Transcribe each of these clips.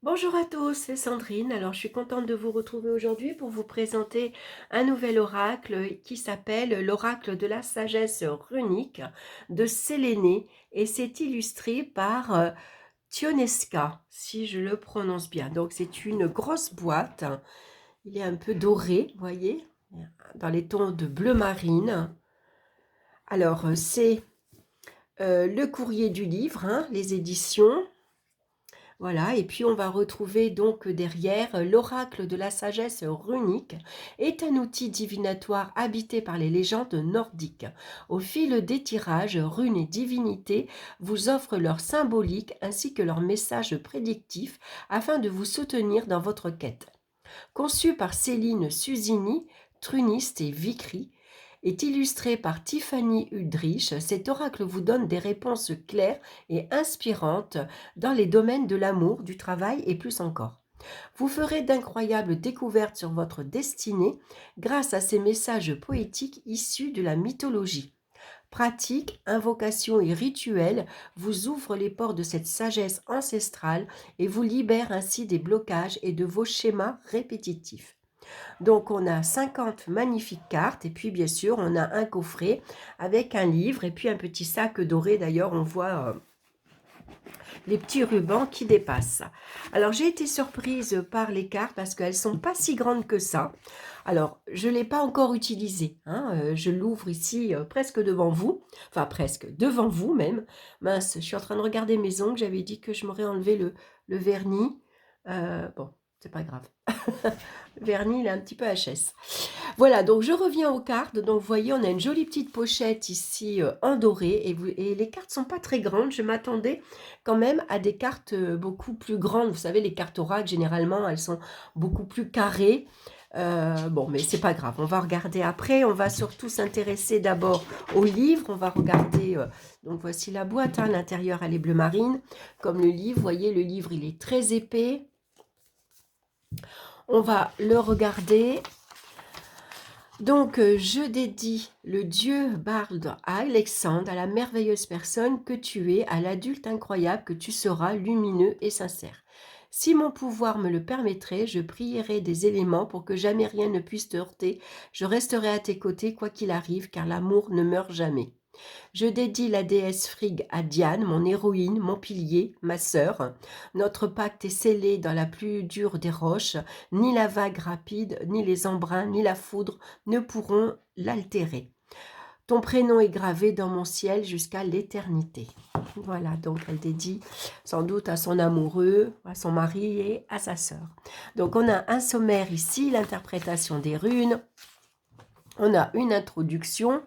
Bonjour à tous, c'est Sandrine. Alors, je suis contente de vous retrouver aujourd'hui pour vous présenter un nouvel oracle qui s'appelle l'oracle de la sagesse runique de Séléné et c'est illustré par Tionesca, si je le prononce bien. Donc, c'est une grosse boîte. Il est un peu doré, vous voyez, dans les tons de bleu marine. Alors, c'est le courrier du livre, hein, les éditions. Voilà, et puis on va retrouver donc derrière l'oracle de la sagesse runique est un outil divinatoire habité par les légendes nordiques. Au fil des tirages, runes et divinités vous offrent leur symbolique ainsi que leurs messages prédictifs afin de vous soutenir dans votre quête. Conçu par Céline Susini, truniste et vicry, est illustré par Tiffany Udrich. Cet oracle vous donne des réponses claires et inspirantes dans les domaines de l'amour, du travail et plus encore. Vous ferez d'incroyables découvertes sur votre destinée grâce à ces messages poétiques issus de la mythologie. Pratiques, invocations et rituels vous ouvrent les portes de cette sagesse ancestrale et vous libèrent ainsi des blocages et de vos schémas répétitifs. Donc, on a 50 magnifiques cartes et puis, bien sûr, on a un coffret avec un livre et puis un petit sac doré. D'ailleurs, on voit les petits rubans qui dépassent. Alors, j'ai été surprise par les cartes parce qu'elles ne sont pas si grandes que ça. Alors, je ne l'ai pas encore utilisé. Hein, je l'ouvre ici presque devant vous. Enfin, presque devant vous même. Mince, je suis en train de regarder mes ongles. J'avais dit que je m'aurais enlevé le vernis. Bon, c'est pas grave. Le vernis, il est un petit peu HS. Voilà, donc je reviens aux cartes. Donc, vous voyez, on a une jolie petite pochette ici en doré. Et les cartes sont pas très grandes. Je m'attendais quand même à des cartes beaucoup plus grandes. Vous savez, les cartes oracles, généralement, elles sont beaucoup plus carrées. Bon, mais c'est pas grave. On va regarder après. On va surtout s'intéresser d'abord au livre. On va regarder... donc, voici la boîte. Hein, l'intérieur, elle est bleu marine. Comme le livre, vous voyez, le livre, il est très épais. On va le regarder. Donc, je dédie le dieu barde à Alexandre, à la merveilleuse personne que tu es, à l'adulte incroyable que tu seras, lumineux et sincère. Si mon pouvoir me le permettrait, je prierai des éléments pour que jamais rien ne puisse te heurter. Je resterai à tes côtés quoi qu'il arrive, car l'amour ne meurt jamais. Je dédie la déesse Frigg à Diane, mon héroïne, mon pilier, ma sœur. Notre pacte est scellé dans la plus dure des roches. Ni la vague rapide, ni les embruns, ni la foudre ne pourront l'altérer. Ton prénom est gravé dans mon ciel jusqu'à l'éternité. Voilà, donc elle dédie sans doute à son amoureux, à son mari et à sa sœur. Donc on a un sommaire ici, l'interprétation des runes. On a une introduction.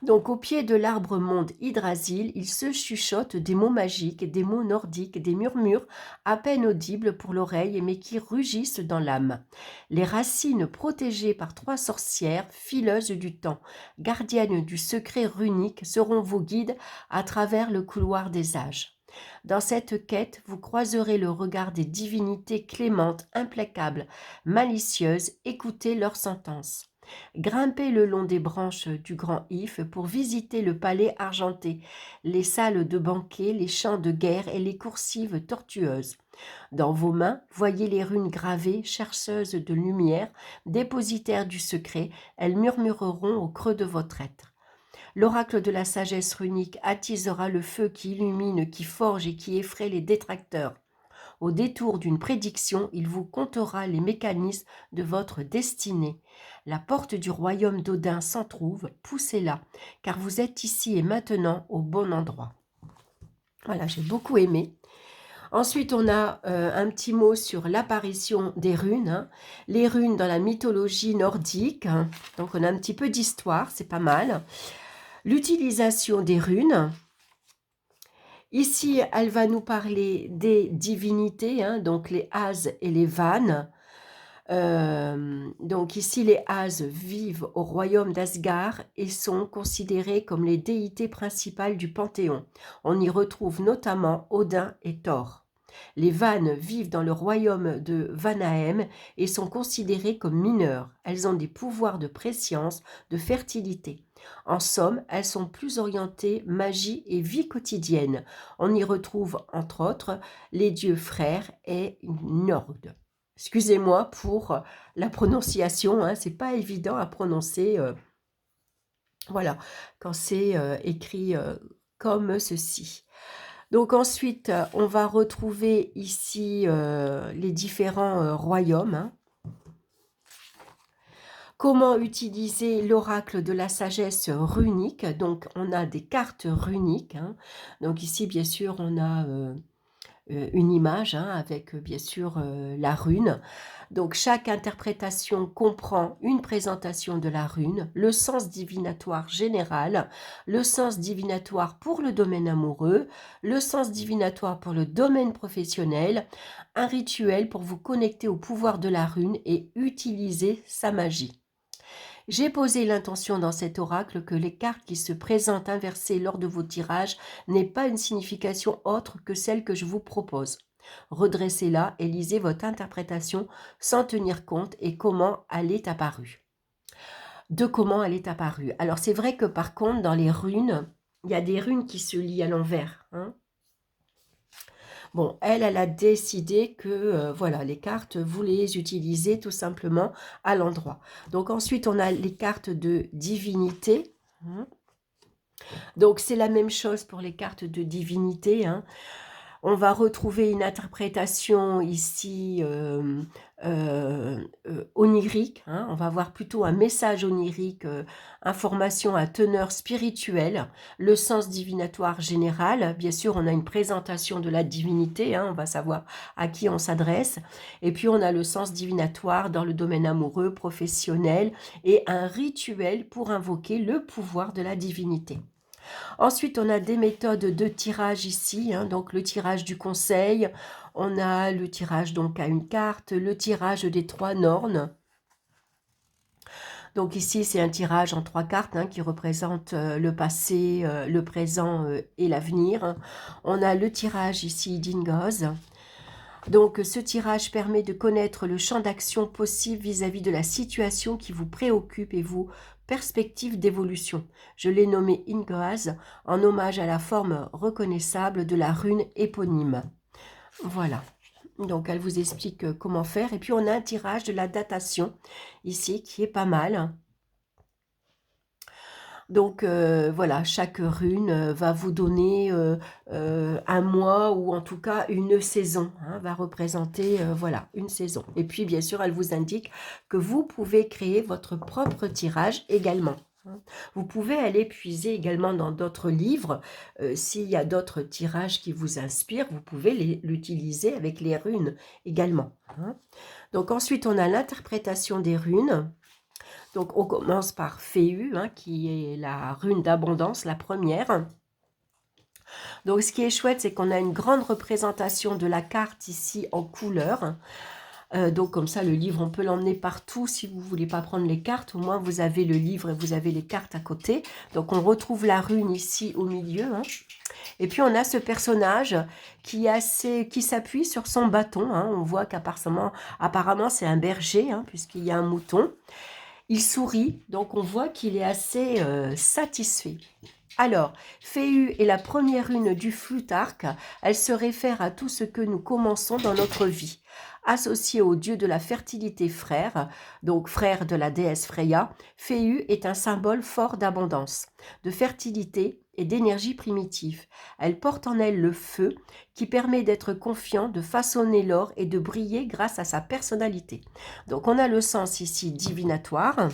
Donc, au pied de l'arbre monde Yggdrasil, il se chuchote des mots magiques, des mots nordiques, des murmures à peine audibles pour l'oreille, mais qui rugissent dans l'âme. Les racines protégées par 3 sorcières, fileuses du temps, gardiennes du secret runique, seront vos guides à travers le couloir des âges. Dans cette quête, vous croiserez le regard des divinités clémentes, implacables, malicieuses, écoutez leurs sentences. Grimpez le long des branches du grand if pour visiter le palais argenté, les salles de banquet, les champs de guerre et les coursives tortueuses. Dans vos mains, voyez les runes gravées, chercheuses de lumière, dépositaires du secret, elles murmureront au creux de votre être. L'oracle de la sagesse runique attisera le feu qui illumine, qui forge et qui effraie les détracteurs. Au détour d'une prédiction, il vous contera les mécanismes de votre destinée. La porte du royaume d'Odin s'en trouve, poussez-la, car vous êtes ici et maintenant au bon endroit. Voilà, j'ai beaucoup aimé. Ensuite, on a un petit mot sur l'apparition des runes. Hein. Les runes dans la mythologie nordique. Hein. Donc, on a un petit peu d'histoire, c'est pas mal. L'utilisation des runes. Ici, elle va nous parler des divinités, hein, donc les As et les Vannes. Donc ici, les As vivent au royaume d'Asgard et sont considérés comme les déités principales du Panthéon. On y retrouve notamment Odin et Thor. Les Vannes vivent dans le royaume de Vanahem et sont considérées comme mineures. Elles ont des pouvoirs de préscience, de fertilité. En somme, elles sont plus orientées magie et vie quotidienne. On y retrouve, entre autres, les dieux frères et Nord. Excusez-moi pour la prononciation, hein, c'est pas évident à prononcer, voilà, quand c'est écrit comme ceci. Donc ensuite, on va retrouver ici les différents royaumes, hein. Comment utiliser l'oracle de la sagesse runique? Donc on a des cartes runiques, hein. Donc ici, bien sûr, on a une image, hein, avec bien sûr la rune. Donc chaque interprétation comprend une présentation de la rune, le sens divinatoire général, le sens divinatoire pour le domaine amoureux, le sens divinatoire pour le domaine professionnel, un rituel pour vous connecter au pouvoir de la rune et utiliser sa magie. J'ai posé l'intention dans cet oracle que les cartes qui se présentent inversées lors de vos tirages n'aient pas une signification autre que celle que je vous propose. Redressez-la et lisez votre interprétation sans tenir compte et comment elle est apparue. De comment elle est apparue. Alors c'est vrai que par contre dans les runes, il y a des runes qui se lient à l'envers, hein. Bon, elle a décidé que voilà, les cartes, vous les utilisez tout simplement à l'endroit. Donc ensuite, on a les cartes de divinité, hein. Donc c'est la même chose pour les cartes de divinité, hein. On va retrouver une interprétation ici onirique, hein. On va voir plutôt un message onirique, information à teneur spirituelle, le sens divinatoire général. Bien sûr, on a une présentation de la divinité, hein, on va savoir à qui on s'adresse. Et puis, on a le sens divinatoire dans le domaine amoureux, professionnel et un rituel pour invoquer le pouvoir de la divinité. Ensuite, on a des méthodes de tirage ici, hein, donc le tirage du conseil, on a le tirage donc à une carte, le tirage des 3 nornes. Donc ici, c'est un tirage en 3 cartes, hein, qui représente le passé, le présent et l'avenir. On a le tirage ici d'Ingoz. Donc ce tirage permet de connaître le champ d'action possible vis-à-vis de la situation qui vous préoccupe et vos perspectives d'évolution. Je l'ai nommé Ingoaz en hommage à la forme reconnaissable de la rune éponyme. Voilà. Donc elle vous explique comment faire. Et puis on a un tirage de la datation ici qui est pas mal. Donc voilà, chaque rune va vous donner un mois ou en tout cas une saison, hein, va représenter voilà, une saison. Et puis bien sûr, elle vous indique que vous pouvez créer votre propre tirage également, hein. Vous pouvez aller puiser également dans d'autres livres. S'il y a d'autres tirages qui vous inspirent, vous pouvez l'utiliser avec les runes également, hein. Donc ensuite, on a l'interprétation des runes. Donc, on commence par Féu, hein, qui est la rune d'abondance, la première. Donc, ce qui est chouette, c'est qu'on a une grande représentation de la carte ici en couleur. Donc, comme ça, le livre, on peut l'emmener partout. Si vous ne voulez pas prendre les cartes, au moins, vous avez le livre et vous avez les cartes à côté. Donc, on retrouve la rune ici au milieu, hein. Et puis, on a ce personnage qui s'appuie sur son bâton, hein. On voit apparemment, c'est un berger, hein, puisqu'il y a un mouton. Il sourit, donc on voit qu'il est assez satisfait. Alors, Féu est la première rune du Plutarque. Elle se réfère à tout ce que nous commençons dans notre vie. Associée au dieu de la fertilité frère, donc frère de la déesse Freya, Féu est un symbole fort d'abondance, de fertilité et d'énergie primitive. Elle porte en elle le feu qui permet d'être confiant, de façonner l'or et de briller grâce à sa personnalité. Donc on a le sens ici divinatoire.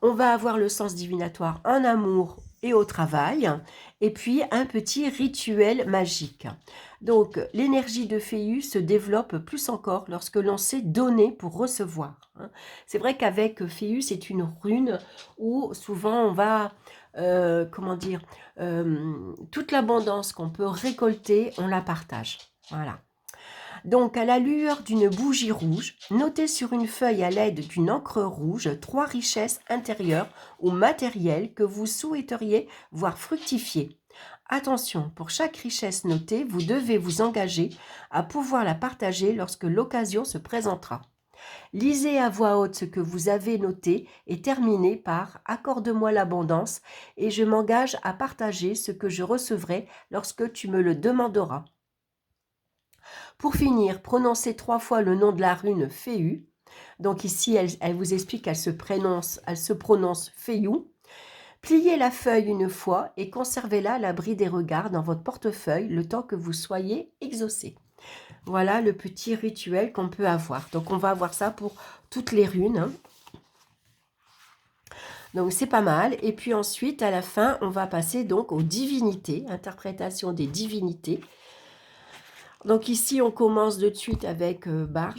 On va avoir le sens divinatoire en amour et au travail, et puis un petit rituel magique. Donc l'énergie de Féu se développe plus encore lorsque l'on sait donner pour recevoir, hein. C'est vrai qu'avec Féu, c'est une rune où souvent on va, comment dire, toute l'abondance qu'on peut récolter, on la partage. Voilà. Donc, à la lueur d'une bougie rouge, notez sur une feuille à l'aide d'une encre rouge 3 richesses intérieures ou matérielles que vous souhaiteriez voir fructifier. Attention, pour chaque richesse notée, vous devez vous engager à pouvoir la partager lorsque l'occasion se présentera. Lisez à voix haute ce que vous avez noté et terminez par « Accorde-moi l'abondance et je m'engage à partager ce que je recevrai lorsque tu me le demanderas. » Pour finir, prononcez 3 fois le nom de la rune Féu. Donc ici, elle vous explique qu'elle se prononce Féu. Pliez la feuille une fois et conservez-la à l'abri des regards dans votre portefeuille le temps que vous soyez exaucé. Voilà le petit rituel qu'on peut avoir. Donc, on va avoir ça pour toutes les runes. Hein. Donc, c'est pas mal. Et puis ensuite, à la fin, on va passer donc aux divinités, interprétation des divinités. Donc ici, on commence de suite avec Bard.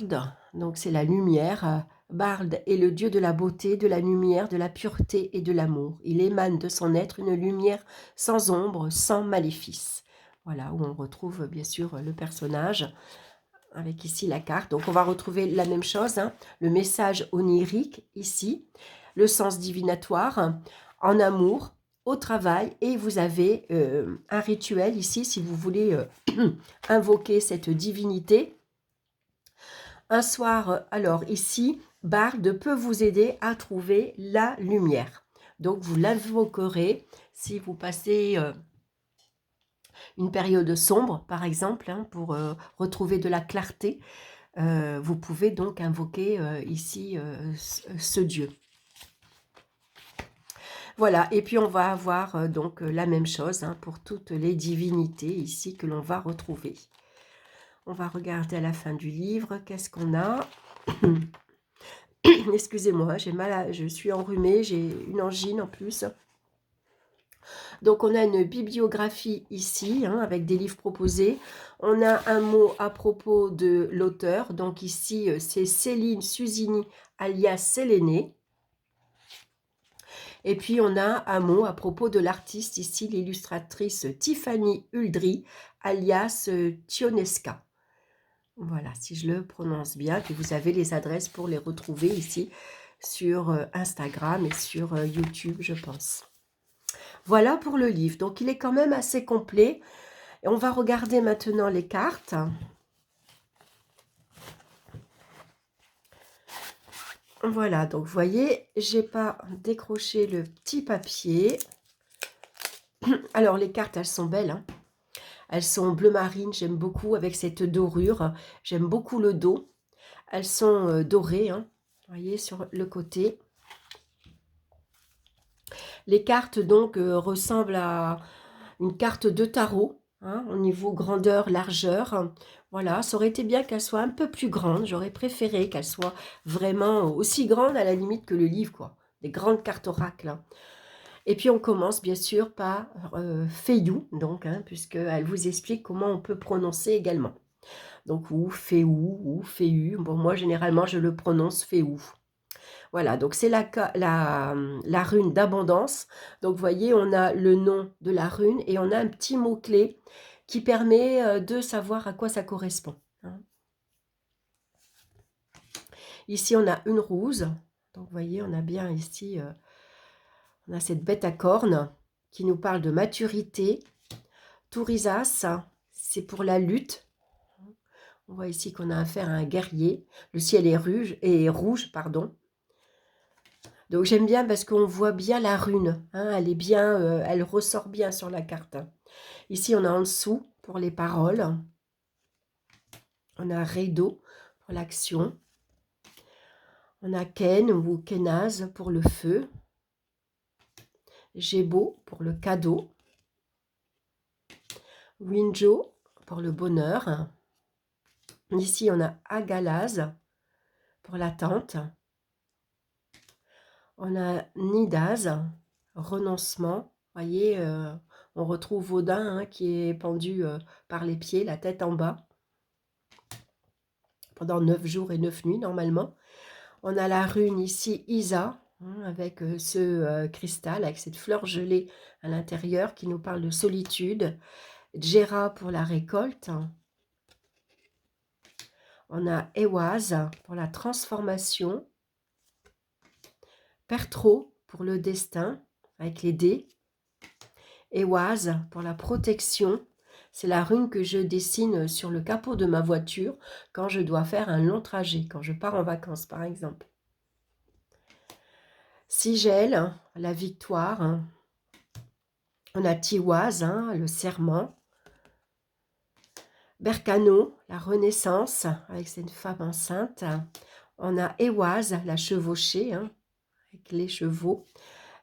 Donc, c'est la lumière. Bard est le dieu de la beauté, de la lumière, de la pureté et de l'amour. Il émane de son être une lumière sans ombre, sans maléfice. Voilà, où on retrouve bien sûr le personnage, avec ici la carte. Donc on va retrouver la même chose, hein, le message onirique ici, le sens divinatoire, en amour, au travail, et vous avez un rituel ici, si vous voulez invoquer cette divinité. Un soir, alors ici, Bard peut vous aider à trouver la lumière. Donc, vous l'invoquerez si vous passez une période sombre, par exemple, hein, pour retrouver de la clarté. Vous pouvez donc invoquer ici ce dieu. Voilà, et puis on va avoir donc la même chose hein, pour toutes les divinités ici que l'on va retrouver. On va regarder à la fin du livre, qu'est-ce qu'on a. Excusez-moi, j'ai mal, je suis enrhumée, j'ai une angine en plus. Donc on a une bibliographie ici, hein, avec des livres proposés. On a un mot à propos de l'auteur. Donc ici, c'est Céline Susini, alias Séléné. Et puis on a un mot à propos de l'artiste, ici l'illustratrice Tiffany Uldry, alias Tionesca. Voilà, si je le prononce bien. Puis vous avez les adresses pour les retrouver ici sur Instagram et sur YouTube, je pense. Voilà pour le livre. Donc, il est quand même assez complet. Et on va regarder maintenant les cartes. Voilà, donc vous voyez, j'ai pas décroché le petit papier. Alors, les cartes, elles sont belles. Hein. Elles sont bleu marine, j'aime beaucoup, avec cette dorure. J'aime beaucoup le dos. Elles sont dorées, hein, vous voyez, sur le côté. Les cartes, donc, ressemblent à une carte de tarot, hein, au niveau grandeur, largeur. Voilà, ça aurait été bien qu'elle soit un peu plus grande. J'aurais préféré qu'elle soit vraiment aussi grande à la limite que le livre, quoi. Des grandes cartes oracles. Hein. Et puis on commence bien sûr par Féou, donc, hein, puisqu'elle vous explique comment on peut prononcer également. Donc ou Féou ou Féu. Bon, moi généralement je le prononce Féou. Voilà, donc c'est la rune d'abondance. Donc, vous voyez, on a le nom de la rune et on a un petit mot-clé qui permet de savoir à quoi ça correspond. Hein. Ici, on a une rouse. Donc, vous voyez, on a bien ici, on a cette bête à cornes qui nous parle de maturité. Tourisas, c'est pour la lutte. On voit ici qu'on a affaire à un guerrier. Le ciel est rouge, pardon. Donc j'aime bien parce qu'on voit bien la rune, hein, elle est bien, elle ressort bien sur la carte. Ici on a en dessous pour les paroles, on a Rideau pour l'action, on a Ken ou Kenaz pour le feu, Gébo pour le cadeau, Winjo pour le bonheur, ici on a Agalaz pour l'attente, on a Nidaz, renoncement, voyez, on retrouve Odin hein, qui est pendu par les pieds, la tête en bas, pendant 9 jours et 9 nuits normalement. On a la rune ici, Isa, hein, avec ce cristal, avec cette fleur gelée à l'intérieur qui nous parle de solitude. Djera pour la récolte. On a Ewaz pour la transformation. Pertro pour le destin, avec les dés. Ehwaz pour la protection. C'est la rune que je dessine sur le capot de ma voiture quand je dois faire un long trajet, quand je pars en vacances par exemple. Sigel, la victoire. On a Tiwaz, le serment. Berkano, la renaissance, avec cette femme enceinte. On a Ehwaz, la chevauchée, avec les chevaux.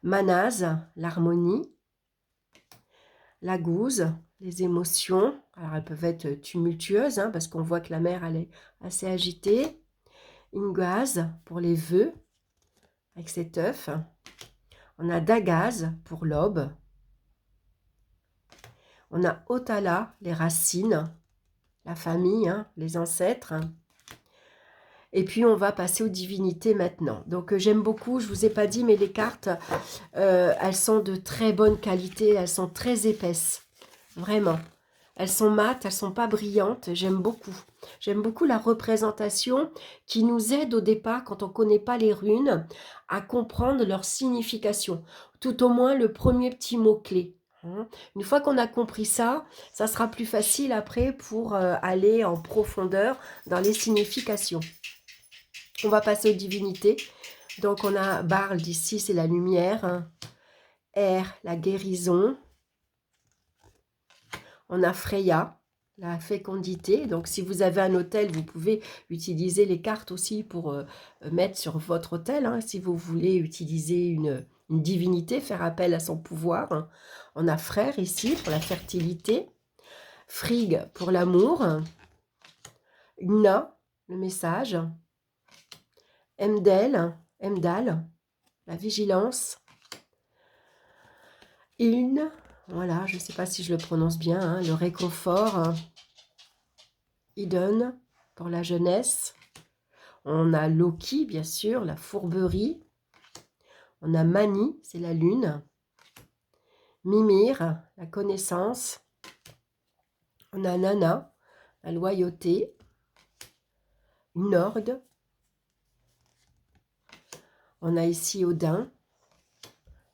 Manaz, l'harmonie. La gouze, les émotions. Alors, elles peuvent être tumultueuses, parce qu'on voit que la mer, elle est assez agitée. Ingaz, pour les vœux, avec cet œuf. On a Dagaz, pour l'aube. On a Otala, les racines, la famille, les ancêtres. Et puis, on va passer aux divinités maintenant. Donc, j'aime beaucoup, je ne vous ai pas dit, mais les cartes, elles sont de très bonne qualité, elles sont très épaisses, vraiment. Elles sont mates, elles ne sont pas brillantes, j'aime beaucoup. J'aime beaucoup la représentation qui nous aide au départ, quand on ne connaît pas les runes, à comprendre leur signification. Tout au moins, le premier petit mot-clé. Une fois qu'on a compris ça, ça sera plus facile après pour aller en profondeur dans les significations. On va passer aux divinités. Donc, on a Barld ici, c'est la lumière. Air, la guérison. On a Freya, la fécondité. Donc, si vous avez un hôtel, vous pouvez utiliser les cartes aussi pour mettre sur votre hôtel. Si vous voulez utiliser une divinité, faire appel à son pouvoir. On a Frère ici pour la fertilité. Frigg pour l'amour. Una, le message. Emdal, la vigilance. Iln, voilà, je ne sais pas si je le prononce bien, le réconfort. Iden, pour la jeunesse. On a Loki, bien sûr, la fourberie. On a Mani, c'est la lune. Mimir, la connaissance. On a Nana, la loyauté. Nord. On a ici Odin.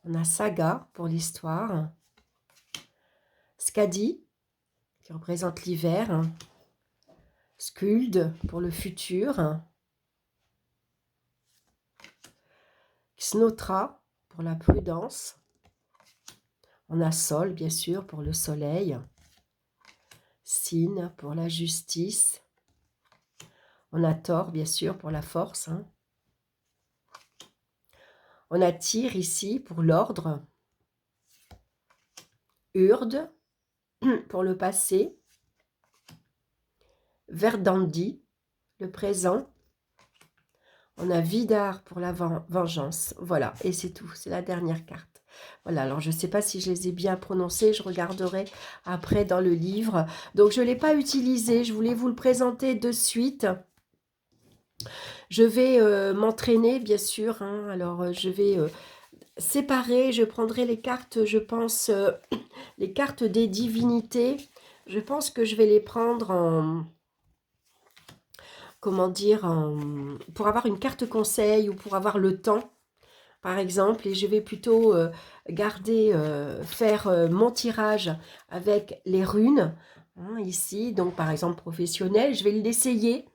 On a Saga pour l'histoire. Skadi, qui représente l'hiver. Skuld pour le futur. Snotra pour la prudence. On a Sol, bien sûr, pour le soleil. Sin pour la justice. On a Thor, bien sûr, pour la force. On a Tyr ici pour l'ordre. Urd pour le passé. Verdandi, le présent. On a Vidar pour la vengeance. Voilà, et c'est tout. C'est la dernière carte. Voilà, alors je ne sais pas si je les ai bien prononcées. Je regarderai après dans le livre. Donc, je ne l'ai pas utilisé. Je voulais vous le présenter de suite. Je vais m'entraîner, bien sûr. Alors, je vais séparer. Je prendrai les cartes, je pense, les cartes des divinités. Je pense que je vais les prendre en... Comment dire, pour avoir une carte conseil ou pour avoir le temps, par exemple, et je vais plutôt faire mon tirage avec les runes, ici, donc par exemple professionnel, je vais l'essayer,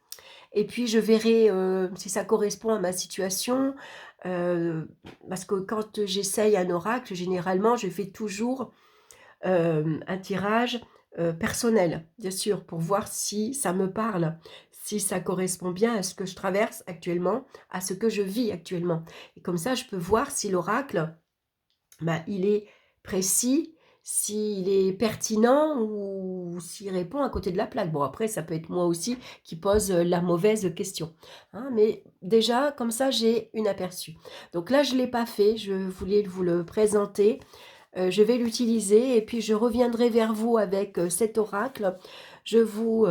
et puis je verrai si ça correspond à ma situation, parce que quand j'essaye un oracle, généralement, je fais toujours un tirage personnel, bien sûr, pour voir si ça me parle, si ça correspond bien à ce que je traverse actuellement, à ce que je vis actuellement. Et comme ça, je peux voir si l'oracle, il est précis, s'il est pertinent ou s'il répond à côté de la plaque. Bon, après, ça peut être moi aussi qui pose la mauvaise question. Mais déjà, comme ça, j'ai une aperçu. Donc là, je ne l'ai pas fait, je voulais vous le présenter. Je vais l'utiliser et puis je reviendrai vers vous avec cet oracle. Je vous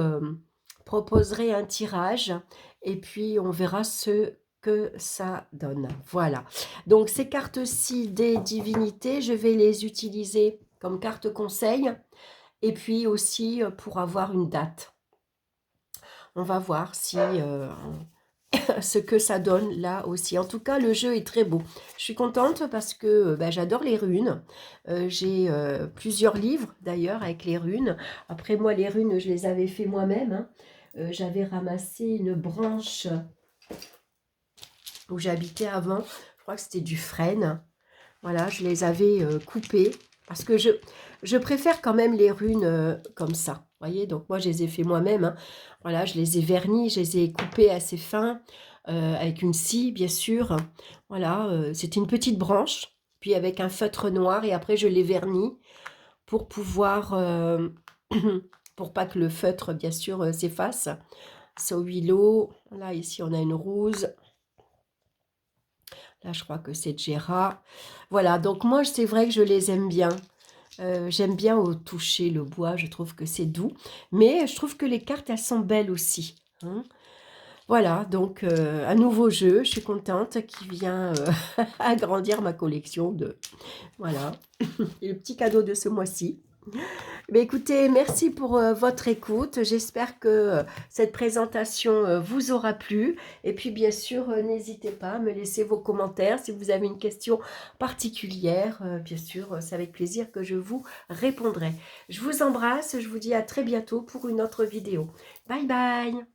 proposerai un tirage et puis on verra ce que ça donne. Voilà. Donc ces cartes-ci des divinités, je vais les utiliser comme carte conseil et puis aussi pour avoir une date. On va voir si ce que ça donne là aussi. En tout cas, le jeu est très beau. Je suis contente parce que bah, j'adore les runes. J'ai plusieurs livres d'ailleurs avec les runes. Après moi, les runes, je les avais fait moi-même, hein. J'avais ramassé une branche où j'habitais avant. Je crois que c'était du frêne. Voilà, je les avais coupées parce que je préfère quand même les runes comme ça. Vous voyez, donc moi, je les ai fait moi-même, hein. Voilà, je les ai vernis, je les ai coupées assez fins, avec une scie, bien sûr. Voilà, c'était une petite branche, puis avec un feutre noir, et après, je les vernis pour pouvoir, pour pas que le feutre, bien sûr, s'efface. C'est au huilot. Là, ici, on a une rose. Là, je crois que c'est Gera. Voilà, donc moi, c'est vrai que je les aime bien. J'aime bien au toucher le bois, je trouve que c'est doux. Mais je trouve que les cartes, elles sont belles aussi, hein. Voilà, donc un nouveau jeu, je suis contente, qui vient agrandir ma collection de... Voilà, et le petit cadeau de ce mois-ci. Mais écoutez, merci pour votre écoute. J'espère que cette présentation vous aura plu. Et puis, bien sûr, n'hésitez pas à me laisser vos commentaires. Si vous avez une question particulière, bien sûr, c'est avec plaisir que je vous répondrai. Je vous embrasse. Je vous dis à très bientôt pour une autre vidéo. Bye bye!